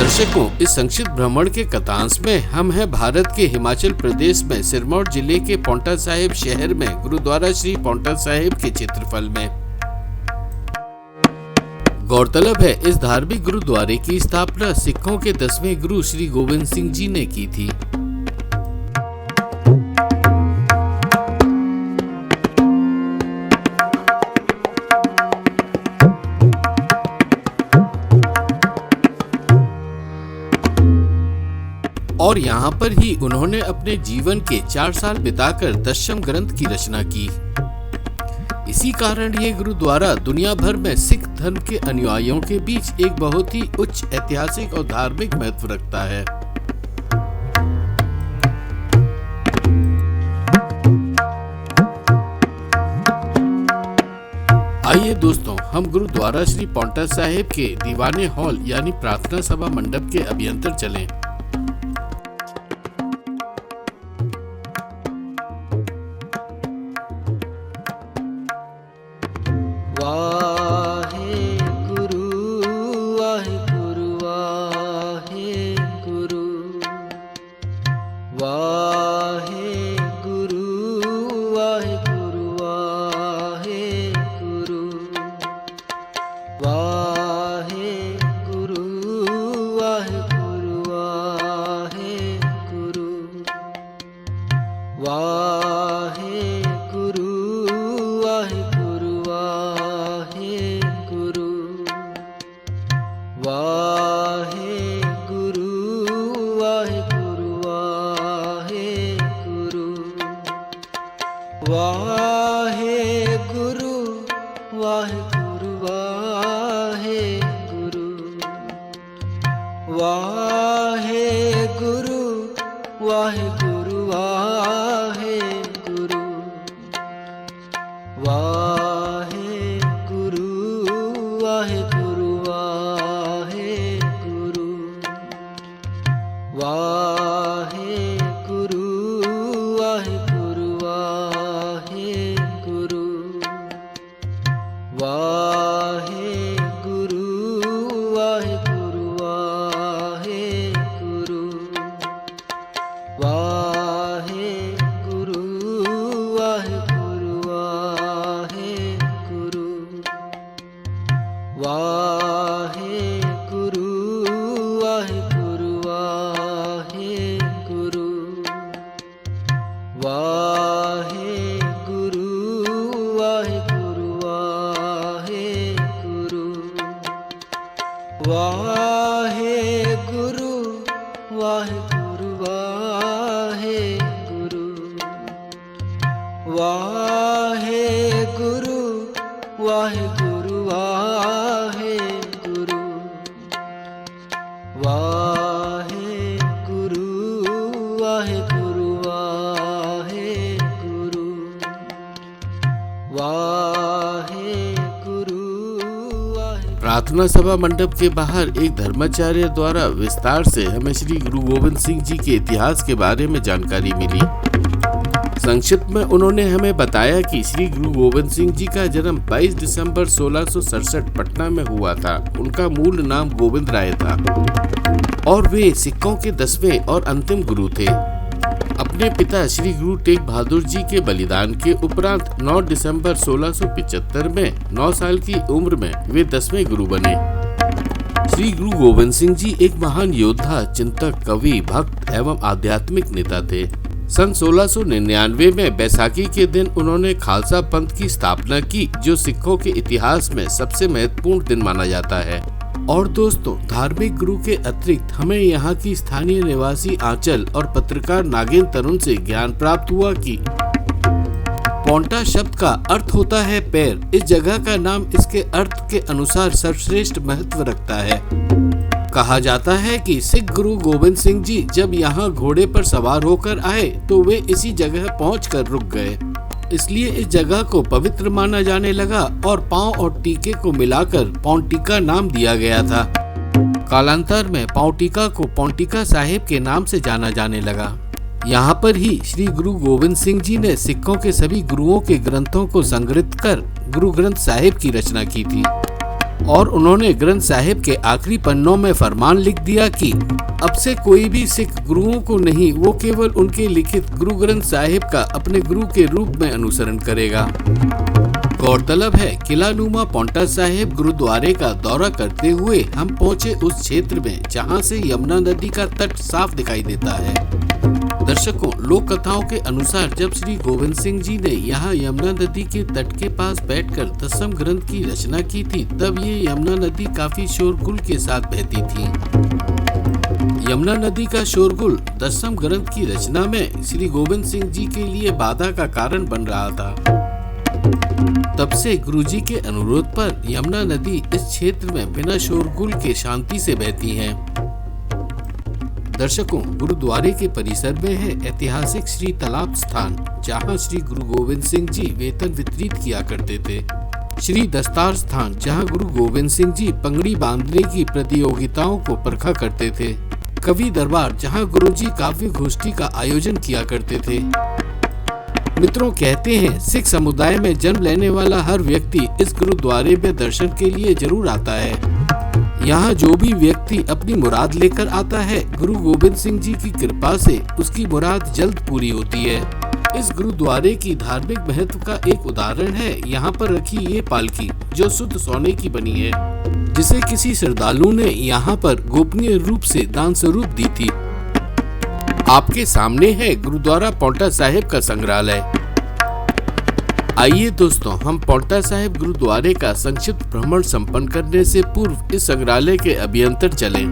दर्शकों, इस संक्षिप्त भ्रमण के कथांश में हम हैं भारत के हिमाचल प्रदेश में सिरमौर जिले के पांवटा साहिब शहर में गुरुद्वारा श्री पांवटा साहिब के क्षेत्रफल में। गौरतलब है, इस धार्मिक गुरुद्वारे की स्थापना सिखों के 10वें गुरु श्री गोविंद सिंह जी ने की थी। और यहाँ पर ही उन्होंने अपने जीवन के 4 साल बिताकर दशम ग्रंथ की रचना की। इसी कारण ये गुरुद्वारा दुनिया भर में सिख धर्म के अनुयायियों के बीच एक बहुत ही उच्च ऐतिहासिक और धार्मिक महत्व रखता है। आइए दोस्तों, हम गुरुद्वारा श्री पांवटा साहिब के दीवाने हॉल यानी प्रार्थना सभा मंडप के अभ्यंतर चलें। प्रार्थना सभा मंडप के बाहर एक धर्माचार्य द्वारा विस्तार से हमें श्री गुरु गोविंद सिंह जी के इतिहास के बारे में जानकारी मिली। संक्षिप्त में उन्होंने हमें बताया कि श्री गुरु गोविंद सिंह जी का जन्म 22 दिसंबर 1667 पटना में हुआ था। उनका मूल नाम गोविंद राय था और वे सिखों के 10वें और अंतिम गुरु थे। अपने पिता श्री गुरु तेग बहादुर जी के बलिदान के उपरांत 9 दिसंबर 1675 में 9 साल की उम्र में वे 10वें गुरु बने। श्री गुरु गोविंद सिंह जी एक महान योद्धा, चिंतक, कवि, भक्त एवं आध्यात्मिक नेता थे। सन 1699 में बैसाखी के दिन उन्होंने खालसा पंथ की स्थापना की, जो सिखों के इतिहास में सबसे महत्वपूर्ण दिन माना जाता है। और दोस्तों, धार्मिक गुरु के अतिरिक्त हमें यहाँ की स्थानीय निवासी आंचल और पत्रकार नागेंद्र तरुण से ज्ञान प्राप्त हुआ कि पांवटा शब्द का अर्थ होता है पैर। इस जगह का नाम इसके अर्थ के अनुसार सर्वश्रेष्ठ महत्व रखता है। कहा जाता है कि सिख गुरु गोविंद सिंह जी जब यहाँ घोड़े पर सवार होकर आए तो वे इसी जगह पहुंचकर रुक गए। इसलिए इस जगह को पवित्र माना जाने लगा और पांव और टीके को मिलाकर पांवटिका नाम दिया गया था। कालांतर में पांवटिका को पांवटिका साहिब के नाम से जाना जाने लगा। यहाँ पर ही श्री गुरु गोविंद सिंह जी ने सिखों के सभी गुरुओं के ग्रंथों को संग्रहित कर गुरु ग्रंथ साहिब की रचना की थी। और उन्होंने ग्रंथ साहिब के आखिरी पन्नों में फरमान लिख दिया कि अब से कोई भी सिख गुरुओं को नहीं, वो केवल उनके लिखित गुरु ग्रंथ साहिब का अपने गुरु के रूप में अनुसरण करेगा। गौरतलब है, किला नुमा पांवटा साहिब गुरुद्वारे का दौरा करते हुए हम पहुंचे उस क्षेत्र में जहां से यमुना नदी का तट साफ दिखाई देता है। दर्शकों, लोक कथाओं के अनुसार जब श्री गोविंद सिंह जी ने यहाँ यमुना नदी के तट के पास बैठकर दसम ग्रंथ की रचना की थी, तब ये यमुना नदी काफी शोरगुल के साथ बहती थी। यमुना नदी का शोरगुल दसम ग्रंथ की रचना में श्री गोविंद सिंह जी के लिए बाधा का कारण बन रहा था। तब से गुरुजी के अनुरोध पर यमुना नदी इस क्षेत्र में बिना शोरगुल के शांति से बहती है। दर्शकों, गुरुद्वारे के परिसर में है ऐतिहासिक श्री तालाब स्थान, जहां श्री गुरु गोविंद सिंह जी वेतन वितरित किया करते थे। श्री दस्तार स्थान, जहां गुरु गोविंद सिंह जी पंगड़ी बांधने की प्रतियोगिताओं को परखा करते थे। कवि दरबार, जहां गुरुजी काव्य गोष्ठी का आयोजन किया करते थे। मित्रों, कहते हैं सिख समुदाय में जन्म लेने वाला हर व्यक्ति इस गुरुद्वारे में दर्शन के लिए जरूर आता है। यहाँ जो भी व्यक्ति अपनी मुराद लेकर आता है, गुरु गोविंद सिंह जी की कृपा से उसकी मुराद जल्द पूरी होती है। इस गुरुद्वारे की धार्मिक महत्व का एक उदाहरण है यहाँ पर रखी ये पालकी, जो शुद्ध सोने की बनी है, जिसे किसी श्रद्धालु ने यहाँ पर गोपनीय रूप से दान स्वरूप दी थी। आपके सामने है गुरुद्वारा पांवटा साहिब का संग्रहालय। आइए दोस्तों, हम पांवटा साहिब गुरुद्वारे का संक्षिप्त भ्रमण संपन्न करने से पूर्व इस संग्रहालय के अभ्यंतर चलें।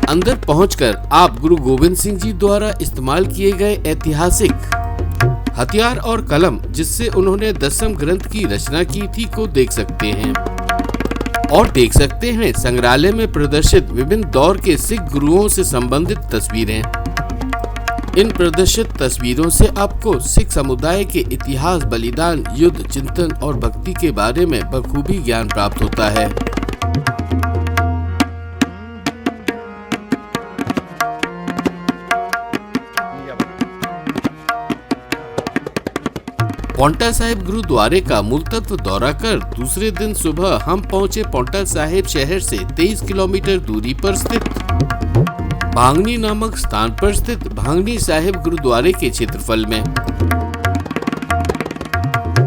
अंदर पहुंचकर आप गुरु गोविंद सिंह जी द्वारा इस्तेमाल किए गए ऐतिहासिक हथियार और कलम, जिससे उन्होंने दसम ग्रंथ की रचना की थी, को देख सकते हैं। और देख सकते हैं संग्रहालय में प्रदर्शित विभिन्न दौर के सिख गुरुओं से संबंधित तस्वीरें। इन प्रदर्शित तस्वीरों से आपको सिख समुदाय के इतिहास, बलिदान, युद्ध, चिंतन और भक्ति के बारे में बखूबी ज्ञान प्राप्त होता है। पांवटा साहिब गुरुद्वारे का मूल तत्व दौरा कर दूसरे दिन सुबह हम पहुंचे पांवटा साहिब शहर से 23 किलोमीटर दूरी पर स्थित भांगनी नामक स्थान पर स्थित भांगनी साहिब गुरुद्वारे के क्षेत्रफल में।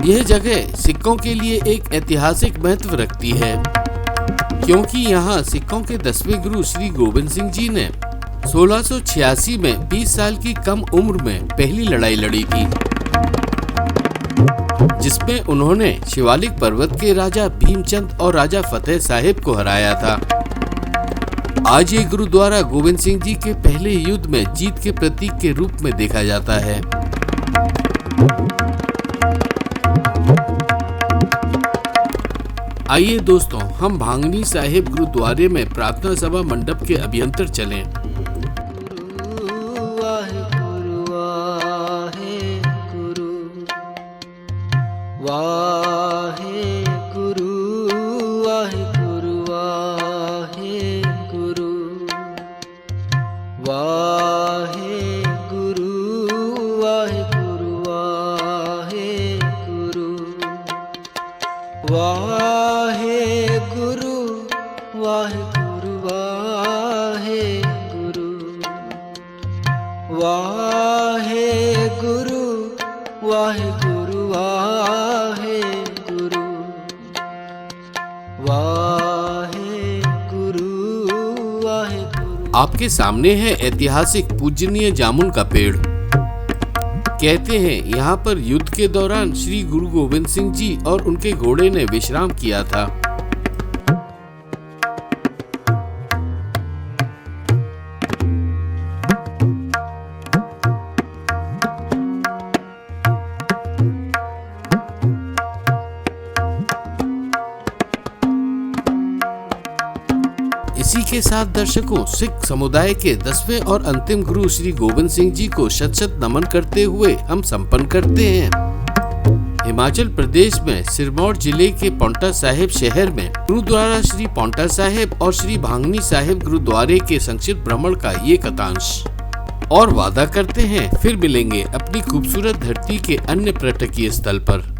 यह जगह सिखों के लिए एक ऐतिहासिक महत्व रखती है, क्योंकि यहाँ सिखों के 10वें गुरु श्री गोविंद सिंह जी ने 1686 में 20 साल की कम उम्र में पहली लड़ाई लड़ी थी, जिसमें उन्होंने शिवालिक पर्वत के राजा भीमचंद और राजा फतेह साहिब को हराया था। आज ये गुरुद्वारा गोविंद सिंह जी के पहले युद्ध में जीत के प्रतीक के रूप में देखा जाता है। आइए दोस्तों, हम भांगनी साहिब गुरुद्वारे में प्रार्थना सभा मंडप के अभ्यंतर चलें। आपके सामने है ऐतिहासिक पूजनीय जामुन का पेड़। कहते हैं यहाँ पर युद्ध के दौरान श्री गुरु गोविंद सिंह जी और उनके घोड़े ने विश्राम किया था। इसी के साथ दर्शकों, सिख समुदाय के 10वें और अंतिम गुरु श्री गोविंद सिंह जी को शत शत नमन करते हुए हम संपन्न करते हैं हिमाचल प्रदेश में सिरमौर जिले के पांवटा साहिब शहर में गुरुद्वारा श्री पांवटा साहिब और श्री भांगनी साहिब गुरुद्वारे के संक्षिप्त भ्रमण का ये कथांश। और वादा करते हैं फिर मिलेंगे अपनी खूबसूरत धरती के अन्य पर्यटकीय स्थल पर।